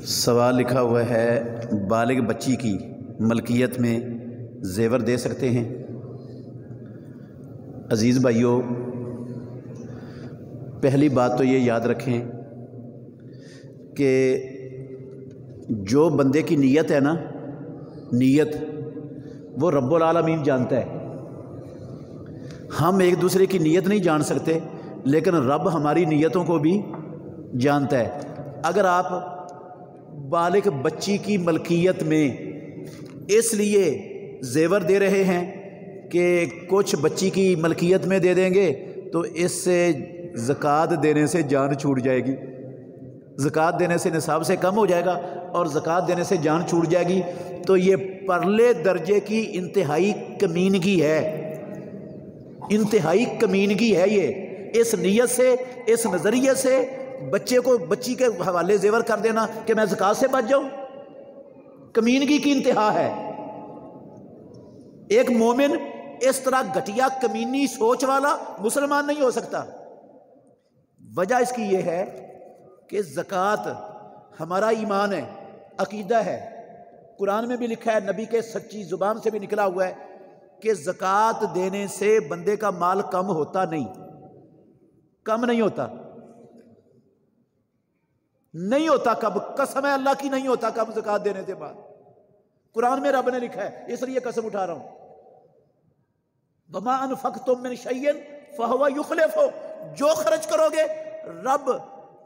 سوال لکھا ہوا ہے، بالغ بچی کی ملکیت میں زیور دے سکتے ہیں؟ عزیز بھائیوں، پہلی بات تو یہ یاد رکھیں کہ جو بندے کی نیت ہے نا، نیت وہ رب العالمین جانتا ہے۔ ہم ایک دوسرے کی نیت نہیں جان سکتے، لیکن رب ہماری نیتوں کو بھی جانتا ہے۔ اگر آپ بالغ بچی کی ملکیت میں اس لیے زیور دے رہے ہیں کہ کچھ بچی کی ملکیت میں دے دیں گے تو اس سے زکوٰۃ دینے سے جان چھوٹ جائے گی، زکوٰۃ دینے سے نصاب سے کم ہو جائے گا اور زکوٰۃ دینے سے جان چھوٹ جائے گی، تو یہ پرلے درجے کی انتہائی کمینگی ہے، انتہائی کمینگی ہے۔ یہ اس نیت سے، اس نظریے سے بچے کو بچی کے حوالے زیور کر دینا کہ میں زکوٰۃ سے بچ جاؤں، کمینگی کی انتہا ہے۔ ایک مومن اس طرح گھٹیا کمینی سوچ والا مسلمان نہیں ہو سکتا۔ وجہ اس کی یہ ہے کہ زکوٰۃ ہمارا ایمان ہے، عقیدہ ہے۔ قرآن میں بھی لکھا ہے، نبی کے سچی زبان سے بھی نکلا ہوا ہے کہ زکوٰۃ دینے سے بندے کا مال کم ہوتا نہیں، کم نہیں ہوتا، نہیں ہوتا۔ کب؟ قسم ہے اللہ کی نہیں ہوتا کب زکوٰۃ دینے کے بعد۔ قرآن میں رب نے لکھا ہے، اس لیے قسم اٹھا رہا ہوں، وَمَا أَنفَقْتُم مِّن شَيْءٍ فَهُوَ يُخْلِفُهُ، جو خرچ کرو گے رب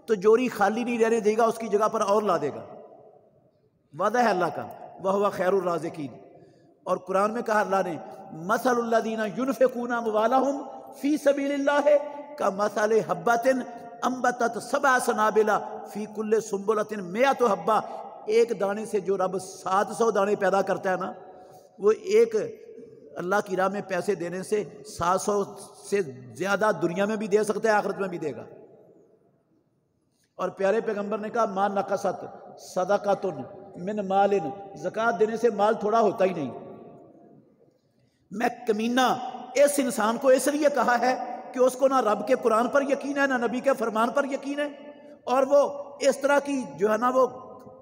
تجوری خالی نہیں رہنے دے گا، اس کی جگہ پر اور لا دے گا۔ وعدہ ہے اللہ کا، وَهُوَ خَيْرُ الرَّازِقِينَ۔ اور قرآن میں کہا اللہ نے، مَثَلُ الَّذِينَ يُنْفِقُونَ أَمْوَالَهُمْ فِي سَبِيلِ اللَّهِ كَمَثَلِ حَبَّةٍ أَنبَتَتْ سَبْعَ سَنَابِلَ فِي كُلِّ سُنبُلَةٍ مِائَةُ حَبَّةٍ۔ ایک دانے سے جو رب 700 دانے پیدا کرتا ہے نا، وہ ایک اللہ کی راہ میں پیسے دینے سے 700 سے زیادہ دنیا میں بھی دے سکتا ہے، آخرت میں بھی دے گا۔ اور پیارے پیغمبر نے کہا، ما نقصت صدقۃ من مال، زکوٰۃ دینے سے مال تھوڑا ہوتا ہی نہیں۔ میں کمینہ اس انسان کو اس لیے کہا ہے کہ اس کو نہ رب کے قرآن پر یقین ہے، نہ نبی کے فرمان پر یقین ہے، اور وہ اس طرح کی جو ہے نا وہ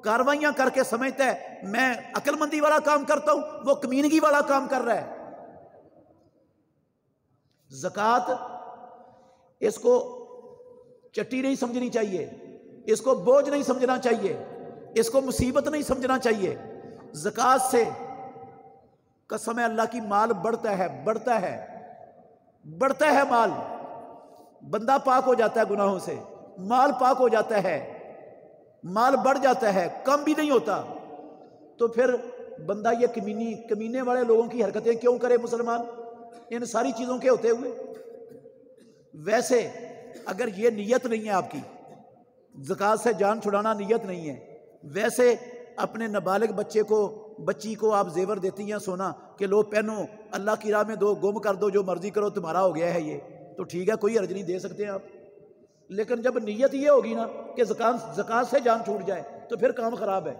کاروائیاں کر کے سمجھتا ہے میں عقل مندی والا کام کرتا ہوں، وہ کمینگی والا کام کر رہا ہے۔ زکوٰۃ اس کو چٹی نہیں سمجھنی چاہیے، اس کو بوجھ نہیں سمجھنا چاہیے، اس کو مصیبت نہیں سمجھنا چاہیے۔ زکوٰۃ سے قسم اللہ کی مال بڑھتا ہے، بڑھتا ہے، بڑھتا ہے مال، بندہ پاک ہو جاتا ہے گناہوں سے، مال پاک ہو جاتا ہے، مال بڑھ جاتا ہے، کم بھی نہیں ہوتا۔ تو پھر بندہ یہ کمینے والے لوگوں کی حرکتیں کیوں کرے مسلمان، ان ساری چیزوں کے ہوتے ہوئے؟ ویسے اگر یہ نیت نہیں ہے آپ کی، زکوٰۃ سے جان چھڑانا نیت نہیں ہے، ویسے اپنے نابالغ بچی کو آپ زیور دیتی ہیں سونا کہ لو پہنو، اللہ کی راہ میں دو، گم کر دو، جو مرضی کرو، تمہارا ہو گیا ہے، یہ تو ٹھیک ہے، کوئی حرج نہیں، دے سکتے ہیں آپ۔ لیکن جب نیت یہ ہوگی نا کہ زکوٰۃ سے جان چھوٹ جائے تو پھر کام خراب ہے۔